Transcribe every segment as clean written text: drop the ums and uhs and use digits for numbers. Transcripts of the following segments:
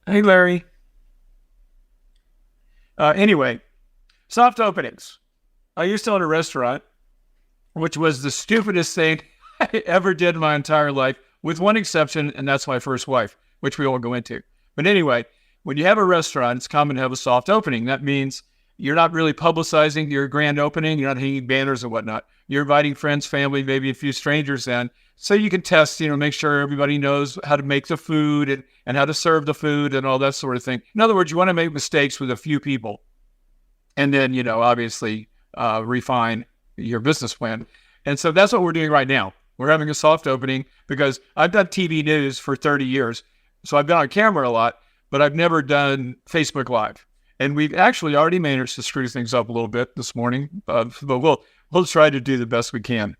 Hey, Larry. Anyway, soft openings. I used to own a restaurant, which was the stupidest thing I ever did in my entire life, with one exception, and that's my first wife, which we won't go into. But anyway, when you have a restaurant, it's common to have a soft opening. That means you're not really publicizing your grand opening. You're not hanging banners and whatnot. You're inviting friends, family, maybe a few strangers in, so you can test, make sure everybody knows how to make the food and how to serve the food and all that sort of thing. In other words, you want to make mistakes with a few people and then, obviously refine your business plan. And so that's what we're doing right now. We're having a soft opening because I've done TV news for 30 years. So I've been on camera a lot, but I've never done Facebook Live. And we've actually already managed to screw things up a little bit this morning, but we'll try to do the best we can.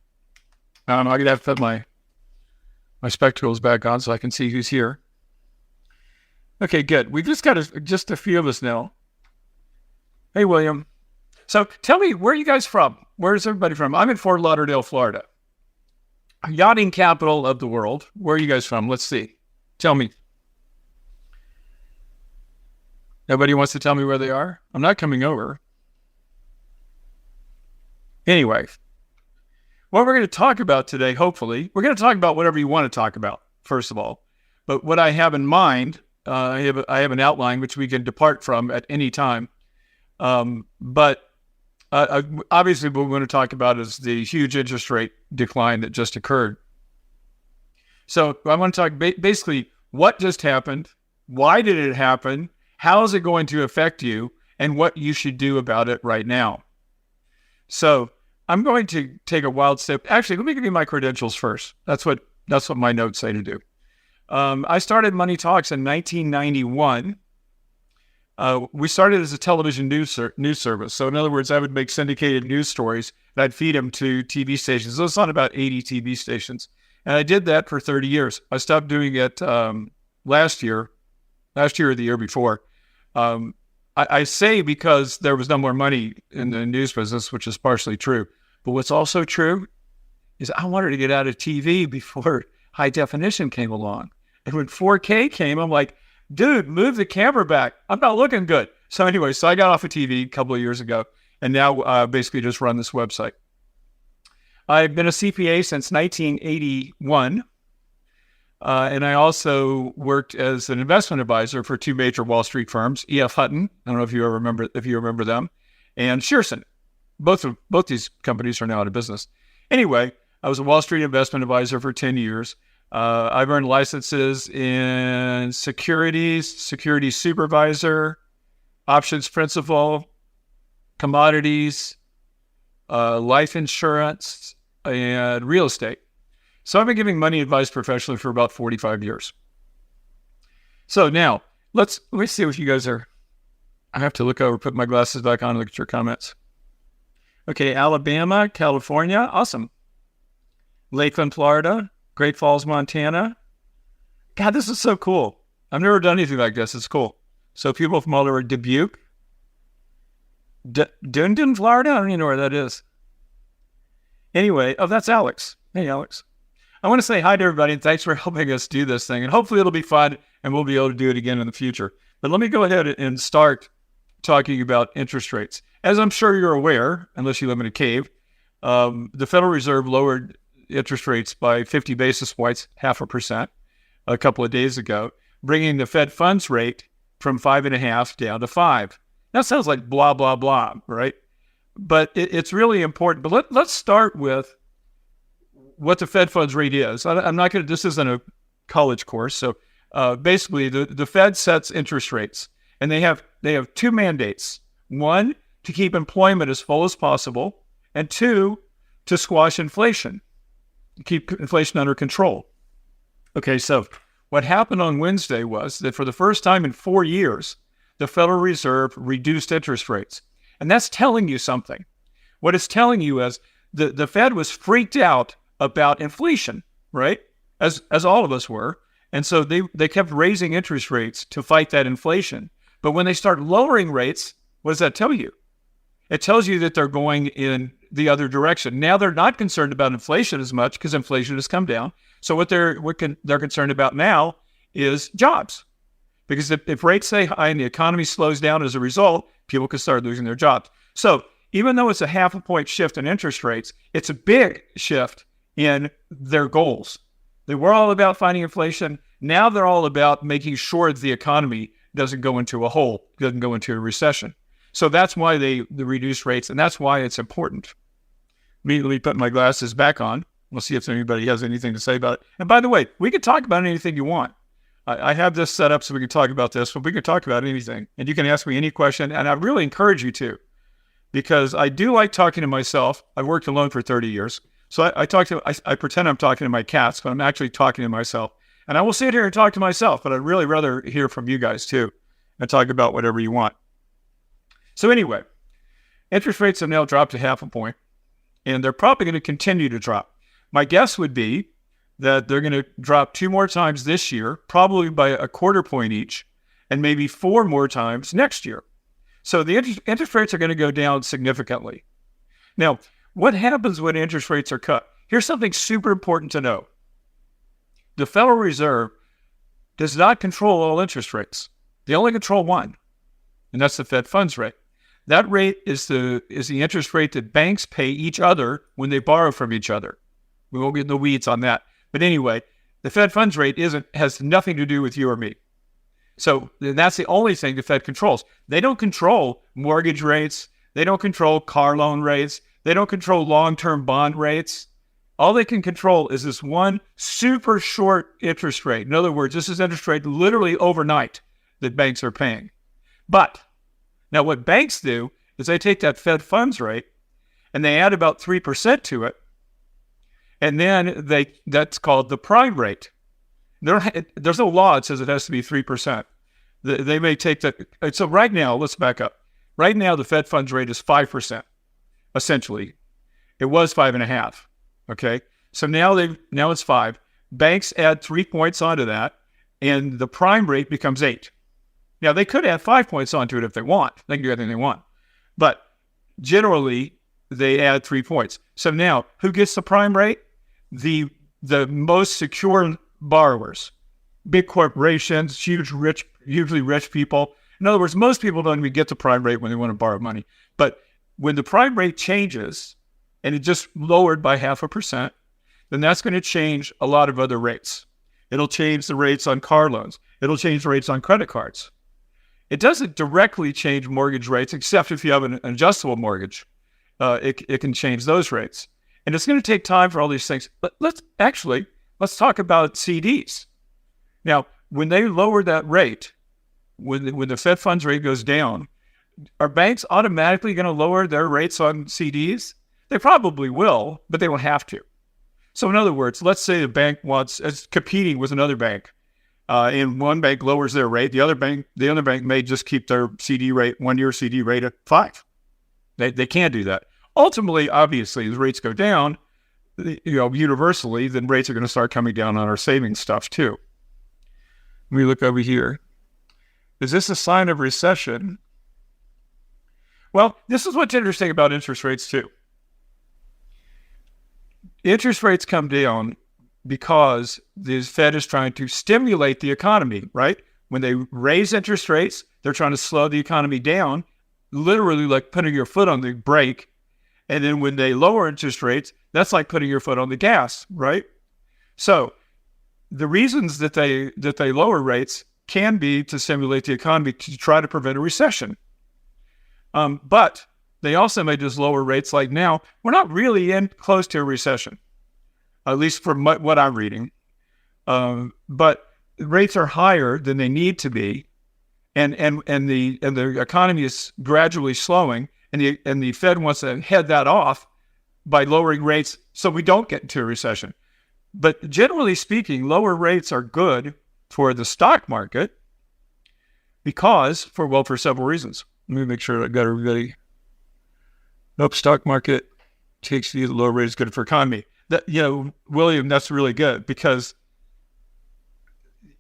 I'm going to have to put my spectacles back on so I can see who's here. Okay, good. We've just got just a few of us now. Hey, William. So tell me, where are you guys from? Where's everybody from? I'm in Fort Lauderdale, Florida. Yachting capital of the world. Where are you guys from? Let's see. Tell me. Nobody wants to tell me where they are? I'm not coming over. Anyway, what we're going to talk about today, hopefully, we're going to talk about whatever you want to talk about, first of all. But what I have in mind, I have an outline which we can depart from at any time. But obviously what we want to talk about is the huge interest rate decline that just occurred. So I want to talk basically what just happened, why did it happen, how is it going to affect you, and what you should do about it right now. So I'm going to take a wild step. Actually, let me give you my credentials first. That's what my notes say to do. I started Money Talks in 1991. We started as a television news service. So in other words, I would make syndicated news stories and I'd feed them to TV stations. So it's on about 80 TV stations. And I did that for 30 years. I stopped doing it last year or the year before. I say because there was no more money in the news business, which is partially true. But what's also true is I wanted to get out of TV before high definition came along. And when 4K came, I'm like, dude, move the camera back. I'm not looking good. So anyway, I got off of TV a couple of years ago and now basically just run this website. I've been a CPA since 1981. And I also worked as an investment advisor for two major Wall Street firms, E.F. Hutton, I don't know if you remember them, and Shearson. Both these companies are now out of business. Anyway, I was a Wall Street investment advisor for 10 years. I've earned licenses in securities supervisor, options principal, commodities, life insurance, and real estate. So I've been giving money advice professionally for about 45 years. So now, let me see what you guys are. I have to look over, put my glasses back on and look at your comments. Okay, Alabama, California, awesome. Lakeland, Florida, Great Falls, Montana. God, this is so cool. I've never done anything like this. It's cool. So people from all over Dubuque. Dunedin, Florida? I don't even know where that is. Anyway, that's Alex. Hey, Alex. I want to say hi to everybody and thanks for helping us do this thing. And hopefully it'll be fun and we'll be able to do it again in the future. But let me go ahead and start talking about interest rates. As I'm sure you're aware, unless you live in a cave, the Federal Reserve lowered interest rates by 50 basis points, 0.5%, a couple of days ago, bringing the Fed funds rate from 5.5 down to 5. That sounds like blah, blah, blah, right? But it's really important. But let's start with what the Fed funds rate is. I'm not going to, this isn't a college course. So basically the Fed sets interest rates and they have two mandates. One, to keep employment as full as possible. And two, to squash inflation, keep inflation under control. Okay, so what happened on Wednesday was that for the first time in 4 years, the Federal Reserve reduced interest rates. And that's telling you something. What it's telling you is the Fed was freaked out about inflation, right? As all of us were. And so they kept raising interest rates to fight that inflation. But when they start lowering rates, what does that tell you? It tells you that they're going in the other direction. Now they're not concerned about inflation as much because inflation has come down. So what they're concerned about now is jobs. Because if rates stay high and the economy slows down as a result, people could start losing their jobs. So even though it's a 0.5 point shift in interest rates, it's a big shift in their goals. They were all about fighting inflation. Now they're all about making sure the economy doesn't go into a hole, doesn't go into a recession. So that's why they reduce rates, and that's why it's important. Let me put my glasses back on. We'll see if anybody has anything to say about it. And by the way, we can talk about anything you want. I have this set up so we can talk about this, but we can talk about anything. And you can ask me any question, and I really encourage you to, because I do like talking to myself. I've worked alone for 30 years. So I pretend I'm talking to my cats, but I'm actually talking to myself. And I will sit here and talk to myself, but I'd really rather hear from you guys too and talk about whatever you want. So anyway, interest rates have now dropped to 0.5 point, and they're probably going to continue to drop. My guess would be that they're going to drop 2 more times this year, probably by 0.25 point each, and maybe 4 more times next year. So the interest rates are going to go down significantly. Now, what happens when interest rates are cut? Here's something super important to know. The Federal Reserve does not control all interest rates. They only control one, and that's the Fed funds rate. That rate is the interest rate that banks pay each other when they borrow from each other. We won't get in the weeds on that. But anyway, the Fed funds rate has nothing to do with you or me. So that's the only thing the Fed controls. They don't control mortgage rates. They don't control car loan rates. They don't control long-term bond rates. All they can control is this one super short interest rate. In other words, this is interest rate literally overnight that banks are paying. But now what banks do is they take that Fed funds rate and they add about 3% to it. And then that's called the prime rate. There's no law that says it has to be 3%. They may take that. So right now, let's back up. Right now, the Fed funds rate is 5%, essentially. It was 5.5%. Okay. So now it's 5. Banks add 3 points onto that, and the prime rate becomes 8. Now they could add 5 points onto it if they want. They can do anything they want. But generally, they add 3 points. So now, who gets the prime rate? The most secure borrowers, big corporations, usually rich people. In other words, most people don't even get the prime rate when they want to borrow money. But when the prime rate changes and it just lowered by 0.5%, then that's going to change a lot of other rates. It'll change the rates on car loans. It'll change the rates on credit cards. It doesn't directly change mortgage rates, except if you have an adjustable mortgage. It can change those rates. And it's going to take time for all these things. But let's talk about CDs. Now, when they lower that rate, when the Fed funds rate goes down, are banks automatically going to lower their rates on CDs? They probably will, but they don't have to. So in other words, let's say the bank is competing with another bank, and one bank lowers their rate. The other bank may just keep their CD rate, 1-year CD rate at 5. They can't do that. Ultimately, obviously, as rates go down, universally, then rates are going to start coming down on our savings stuff too. Let me look over here. Is this a sign of recession? Well, this is what's interesting about interest rates too. Interest rates come down because the Fed is trying to stimulate the economy, right? When they raise interest rates, they're trying to slow the economy down, literally like putting your foot on the brake. And then when they lower interest rates, that's like putting your foot on the gas, right? So the reasons that they lower rates can be to stimulate the economy to try to prevent a recession. But they also may just lower rates like now. We're not really close to a recession, at least from what I'm reading. But rates are higher than they need to be, and the economy is gradually slowing, and the Fed wants to head that off by lowering rates so we don't get into a recession. But generally speaking, lower rates are good for the stock market for several reasons. Let me make sure I got everybody. Nope, stock market takes the lower rate is good for economy. William, that's really good because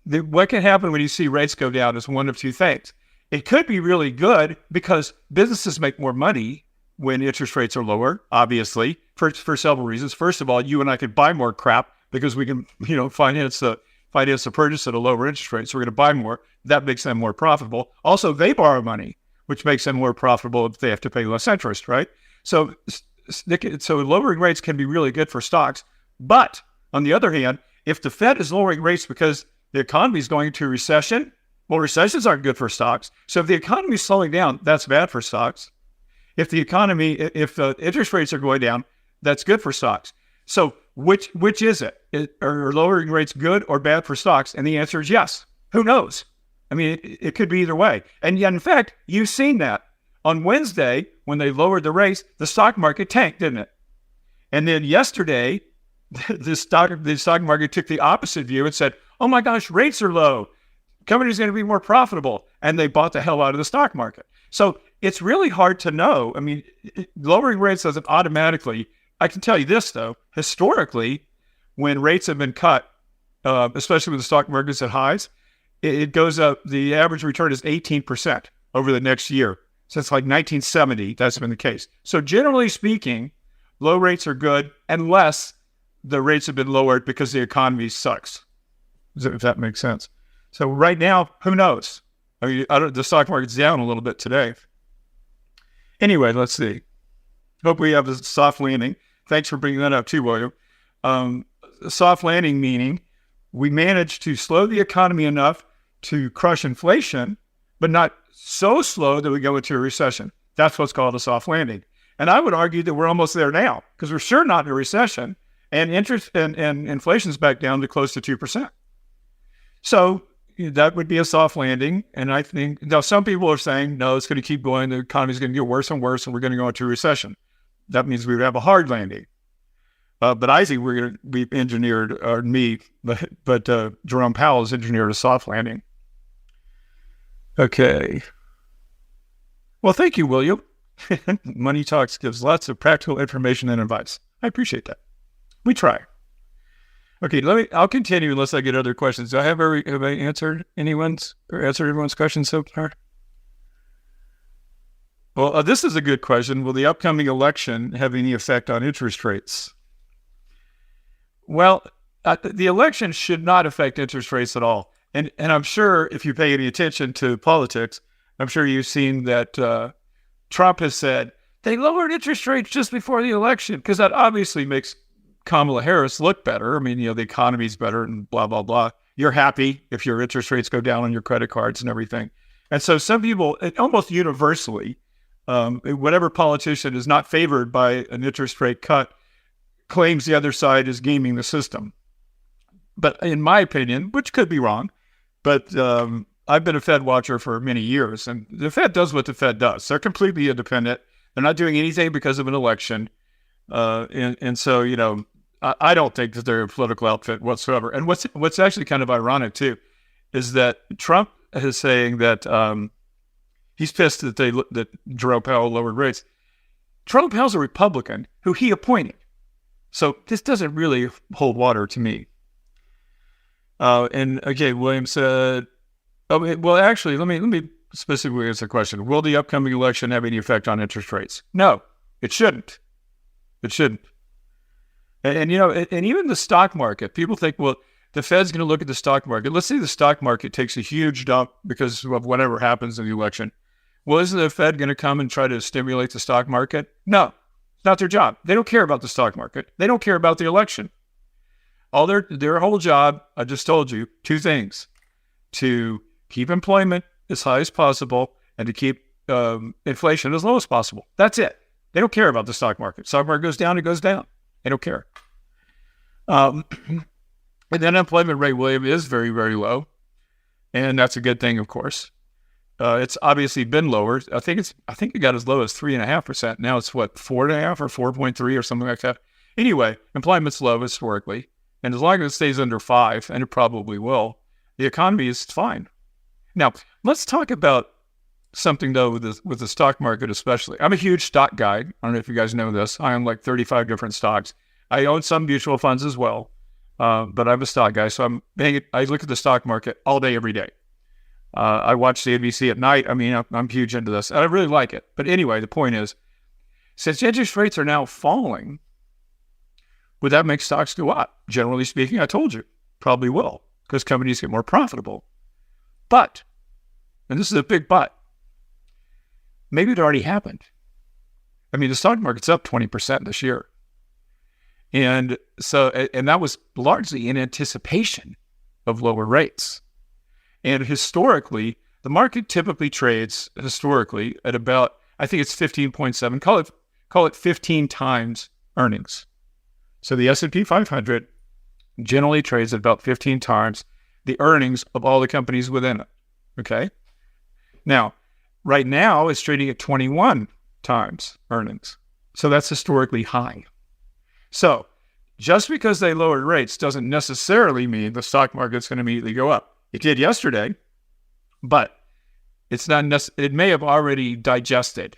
what can happen when you see rates go down is one of two things. It could be really good because businesses make more money when interest rates are lower, obviously, for several reasons. First of all, you and I could buy more crap because we can, finance the finance the purchase at a lower interest rate. So we're going to buy more. That makes them more profitable. Also, they borrow money, which makes them more profitable if they have to pay less interest, right? So lowering rates can be really good for stocks. But on the other hand, if the Fed is lowering rates because the economy is going into a recession, well, recessions aren't good for stocks. So if the economy is slowing down, that's bad for stocks. If the interest rates are going down, that's good for stocks. So which is it? Are lowering rates good or bad for stocks? And the answer is yes. Who knows? I mean, it could be either way. And yet, in fact, you've seen that. On Wednesday, when they lowered the rates, the stock market tanked, didn't it? And then yesterday, the stock market took the opposite view and said, oh my gosh, rates are low. Companies are going to be more profitable. And they bought the hell out of the stock market. So it's really hard to know. I mean, lowering rates doesn't automatically. I can tell you this, though. Historically, when rates have been cut, especially when the stock market's at highs, it goes up. The average return is 18% over the next year. Since like 1970, that's been the case. So generally speaking, low rates are good unless the rates have been lowered because the economy sucks, if that makes sense. So right now, who knows? I mean, the stock market's down a little bit today. Anyway, let's see. Hope we have a soft landing. Thanks for bringing that up too, William. A soft landing meaning we managed to slow the economy enough to crush inflation, but not so slow that we go into a recession. That's what's called a soft landing. And I would argue that we're almost there now because we're sure not in a recession, and interest and inflation's back down to close to 2%. So that would be a soft landing. And I think now some people are saying, no, it's going to keep going. The economy is going to get worse and worse, and we're going to go into a recession. That means we would have a hard landing. But I think we've engineered, or me, but Jerome Powell has engineered a soft landing. Okay. Well, thank you, William. Money Talks gives lots of practical information and advice. I appreciate that. We try. Okay, I'll continue unless I get other questions. Have I answered everyone's questions so far? Well, this is a good question. Will the upcoming election have any effect on interest rates? Well, the election should not affect interest rates at all. And I'm sure if you pay any attention to politics, I'm sure you've seen that Trump has said they lowered interest rates just before the election because that obviously makes Kamala Harris look better. I mean, the economy's better and blah, blah, blah. You're happy if your interest rates go down on your credit cards and everything. And so some people, almost universally, whatever politician is not favored by an interest rate cut claims the other side is gaming the system. But in my opinion, which could be wrong, but I've been a Fed watcher for many years, and the Fed does what the Fed does. They're completely independent. They're not doing anything because of an election. And so, I don't think that they're a political outfit whatsoever. And what's actually kind of ironic, too, is that Trump is saying that he's pissed that Jerome Powell lowered rates. Jerome Powell's a Republican who he appointed. So this doesn't really hold water to me. And okay, William said, well, actually, let me specifically answer the question. Will the upcoming election have any effect on interest rates? No, it shouldn't. It shouldn't. And even the stock market, people think, well, the Fed's going to look at the stock market. Let's say the stock market takes a huge dump because of whatever happens in the election. Well, isn't the Fed going to come and try to stimulate the stock market? No, it's not their job. They don't care about the stock market. They don't care about the election. All their whole job, I just told you, two things: to keep employment as high as possible and to keep inflation as low as possible. That's it. They don't care about the stock market. Stock market goes down, it goes down. They don't care. And the unemployment rate, William, is very, very low. And that's a good thing, of course. It's obviously been lowered. I think it got as low as 3.5%. Now it's 4.5 or 4.3 or something like that. Anyway, employment's low historically. And as long as it stays under 5, and it probably will, the economy is fine. Now, let's talk about something, though, with the stock market especially. I'm a huge stock guy. I don't know if you guys know this. I own like 35 different stocks. I own some mutual funds as well, but I'm a stock guy. So I look at the stock market all day, every day. I watch CNBC at night. I mean, I'm huge into this. And I really like it. But anyway, the point is, since interest rates are now falling, would that make stocks go up? Generally speaking, I told you, probably will. because companies get more profitable. But, and this is a big but, maybe it already happened. I mean, the stock market's up 20% this year. And that was largely in anticipation of lower rates. And historically, the market typically trades at about, I think it's 15.7, call it 15 times earnings. So the S&P 500 generally trades at about 15 times the earnings of all the companies within it. Okay. Now, right now it's trading at 21 times earnings. So that's historically high. So just because they lowered rates doesn't necessarily mean the stock market's going to immediately go up. It did yesterday, but it's not it may have already digested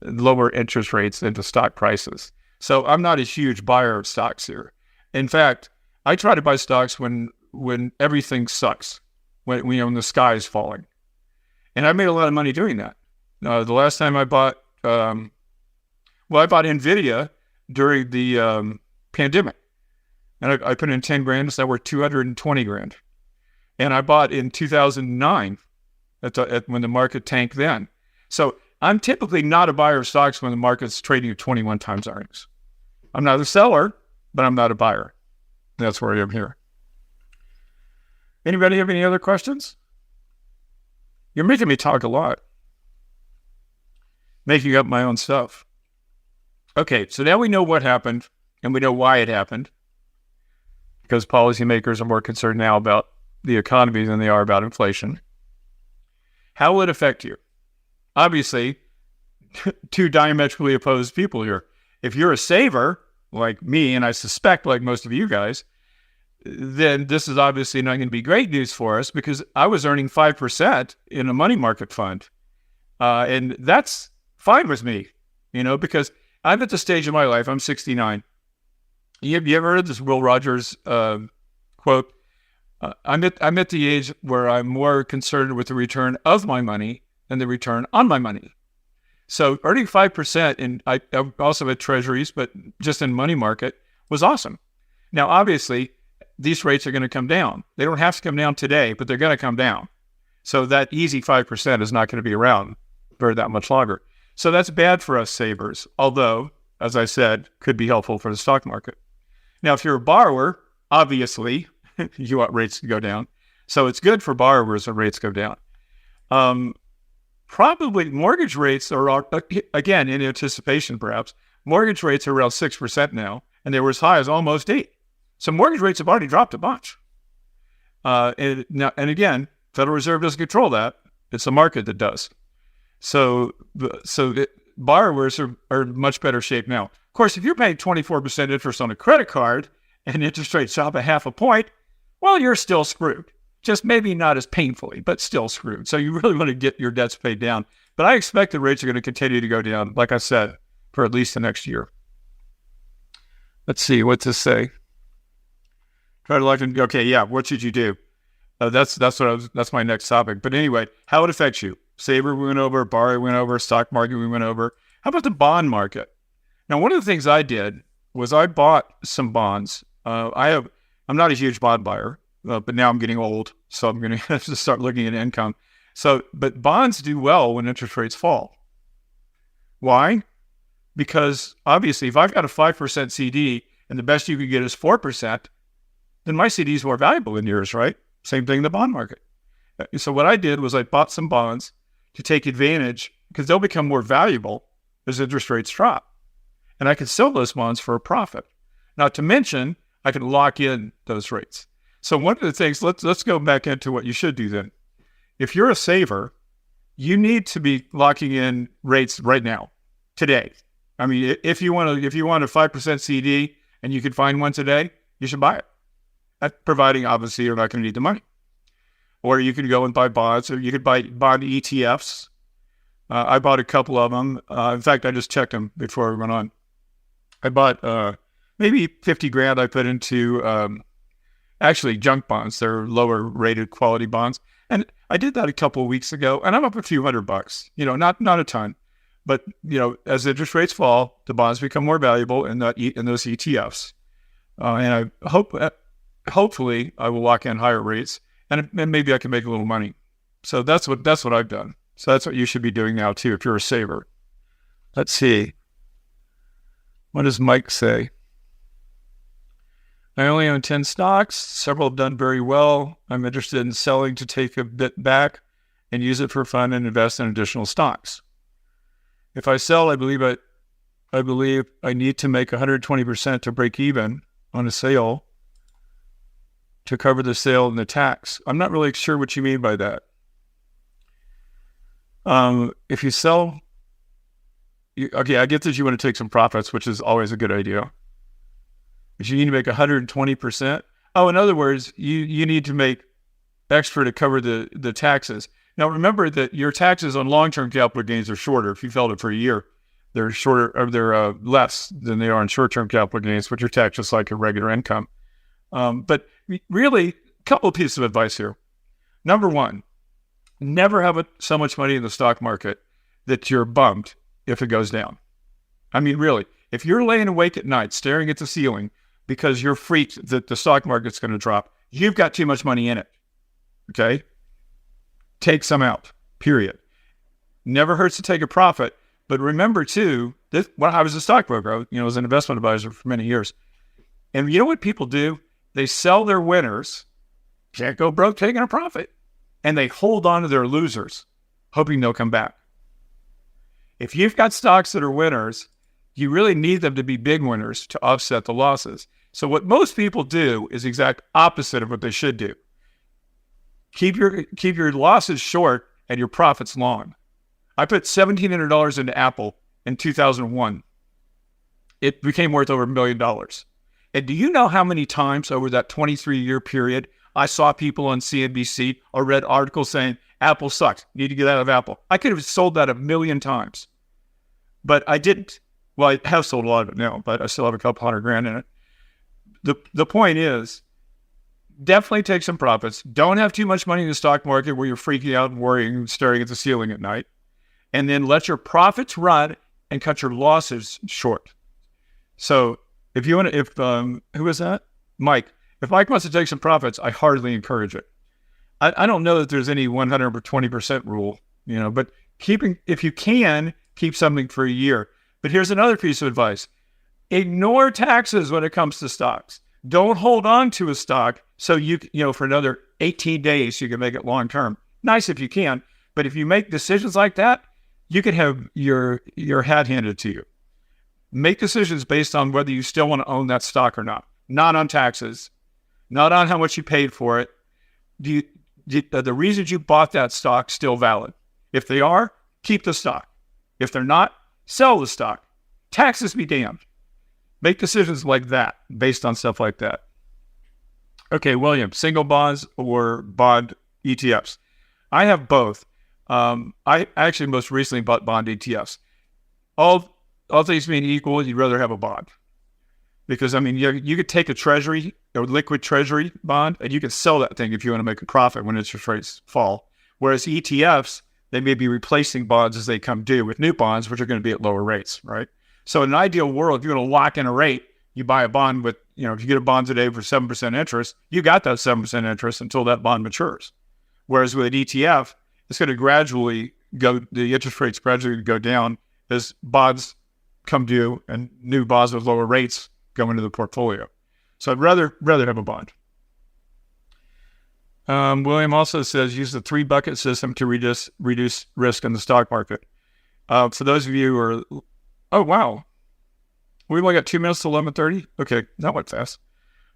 lower interest rates into stock prices. So I'm not a huge buyer of stocks here. In fact, I try to buy stocks when everything sucks, when the sky is falling. And I made a lot of money doing that. The last time I bought, I bought NVIDIA during the pandemic. And I put in 10 grand, so that were 220 grand. And I bought in 2009 when the market tanked then. So I'm typically not a buyer of stocks when the market's trading at 21 times earnings. I'm not a seller, but I'm not a buyer. That's where I am here. Anybody have any other questions? You're making me talk a lot. Making up my own stuff. Okay, so now we know what happened, and we know why it happened. Because policymakers are more concerned now about the economy than they are about inflation. How will it affect you? Obviously, two diametrically opposed people here. If you're a saver, like me, and I suspect like most of you guys, then this is obviously not going to be great news for us, because I was earning 5% in a money market fund. And that's fine with me, because I'm at the stage of my life, I'm 69. You ever heard this Will Rogers quote? I'm at the age where I'm more concerned with the return of my money than the return on my money. So earning 5%, and I also had treasuries, but just in money market, was awesome. Now, obviously, these rates are going to come down. They don't have to come down today, but they're going to come down. So that easy 5% is not going to be around for that much longer. So that's bad for us savers, although, as I said, could be helpful for the stock market. Now, if you're a borrower, obviously, you want rates to go down. So it's good for borrowers when rates go down. Probably mortgage rates are, again, in anticipation perhaps, mortgage rates are around 6% now, and they were as high as almost 8%. So mortgage rates have already dropped a bunch. And again, Federal Reserve doesn't control that. It's the market that does. So borrowers are in much better shape now. Of course, if you're paying 24% interest on a credit card and interest rates drop a half a point, well, you're still screwed. Just maybe not as painfully, but still screwed. So you really want to get your debts paid down. But I expect the rates are going to continue to go down, like I said, for at least the next year. Let's see, what to say. Try to okay, yeah, what should you do? That's my next topic. But anyway, how it affects you. Saver we went over, borrow we went over, stock market we went over. How about the bond market? Now, one of the things I did was I bought some bonds. I'm not a huge bond buyer, but now I'm getting old, so I'm going to have to start looking at income. But bonds do well when interest rates fall. Why? Because obviously, if I've got a 5% CD and the best you could get is 4%, then my CD is more valuable than yours, right? Same thing in the bond market. So what I did was I bought some bonds to take advantage, because they'll become more valuable as interest rates drop. And I can sell those bonds for a profit. Not to mention, I can lock in those rates. So one of the things, let's go back into what you should do then. If you're a saver, you need to be locking in rates right now, today. I mean, if you want a 5% CD and you can find one today, you should buy it. Providing, obviously, you're not going to need the money. Or you could go and buy bonds, or you could buy bond ETFs. I bought a couple of them. In fact, I just checked them before we went on. I bought maybe 50 grand I put into actually junk bonds. They're lower rated quality bonds. And I did that a couple of weeks ago, and I'm up a few $100. Not a ton. But, as interest rates fall, the bonds become more valuable in those ETFs. And I hope hopefully I will lock in higher rates, and maybe I can make a little money. So that's what I've done. So that's what you should be doing now too if you're a saver. Let's see. What does Mike say? I only own 10 stocks. Several have done very well. I'm interested in selling to take a bit back and use it for fun and invest in additional stocks. If I sell, I believe I need to make 120% to break even on a sale to cover the sale and the tax. I'm not really sure what you mean by that. If you sell, okay, I get that you want to take some profits, which is always a good idea. But you need to make 120%. Oh, in other words, you need to make extra to cover the taxes. Now, remember that your taxes on long-term capital gains are shorter. If you've held it for a year, they're shorter, or they're less than they are on short-term capital gains, which are taxed just like your regular income. But really, a couple of pieces of advice here. Number one, never have so much money in the stock market that you're bummed if it goes down. I mean, really, if you're laying awake at night staring at the ceiling because you're freaked that the stock market's going to drop, you've got too much money in it. Okay? Take some out, period. Never hurts to take a profit. But remember, too, when I was a stockbroker, I was an investment advisor for many years. And you know what people do? They sell their winners, can't go broke taking a profit, and they hold on to their losers, hoping they'll come back. If you've got stocks that are winners, you really need them to be big winners to offset the losses. So what most people do is the exact opposite of what they should do. Keep your losses short and your profits long. I put $1,700 into Apple in 2001. It became worth over $1 million. And do you know how many times over that 23-year period I saw people on CNBC or read articles saying, Apple sucks, need to get out of Apple? I could have sold that 1 million times, but I didn't. Well, I have sold a lot of it now, but I still have a couple $100,000 in it. The point is, definitely take some profits. Don't have too much money in the stock market where you're freaking out and worrying and staring at the ceiling at night. And then let your profits run and cut your losses short. So if you want to, who is that? Mike. If Mike wants to take some profits, I hardly encourage it. I don't know that there's any 120% rule, but if you can, keep something for a year. But here's another piece of advice. Ignore taxes when it comes to stocks. Don't hold on to a stock so for another 18 days you can make it long term. Nice if you can, but if you make decisions like that, you could have your hat handed to you. Make decisions based on whether you still want to own that stock or not on taxes, not on how much you paid for it. The reasons you bought that stock still valid? If they are, keep the stock. If they're not, sell the stock. Taxes be damned. Make decisions like that based on stuff like that. Okay, William, single bonds or bond ETFs? I have both. I actually most recently bought bond ETFs. All things being equal, you'd rather have a bond. Because, you could take a treasury, a liquid treasury bond, and you can sell that thing if you want to make a profit when interest rates fall. Whereas ETFs, they may be replacing bonds as they come due with new bonds, which are going to be at lower rates, right? So in an ideal world, if you're going to lock in a rate, you buy a bond with, if you get a bond today for 7% interest, you got that 7% interest until that bond matures. Whereas with an ETF, it's going to gradually the interest rates gradually go down as bonds come due and new bonds with lower rates go into the portfolio. So I'd rather have a bond. William also says use the 3-bucket system to reduce risk in the stock market. For those of you who are, oh wow, we've only got 2 minutes to 11:30. Okay, that went fast.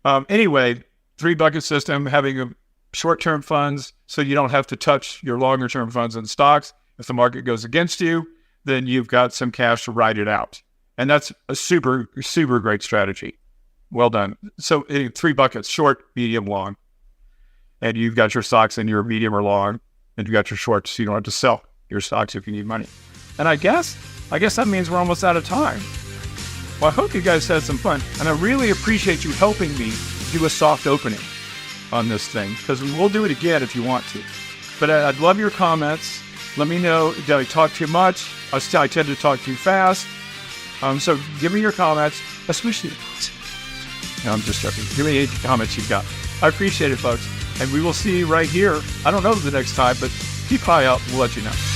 Anyway, 3-bucket system, having a short-term funds so you don't have to touch your longer-term funds in stocks. If the market goes against you, then you've got some cash to ride it out. And that's a super, super great strategy. Well done. So 3 buckets, short, medium, long. And you've got your stocks in your medium or long, and you've got your shorts, so you don't have to sell your stocks if you need money. And I guess that means we're almost out of time. Well, I hope you guys had some fun, and I really appreciate you helping me do a soft opening on this thing, because we'll do it again if you want to. But I'd love your comments. Let me know, did I talk too much? I tend to talk too fast. So give me your comments, especially No, I'm just joking. Give me any comments you've got. I appreciate it, folks. And we will see you right here. I don't know the next time, but keep an eye out. We'll let you know.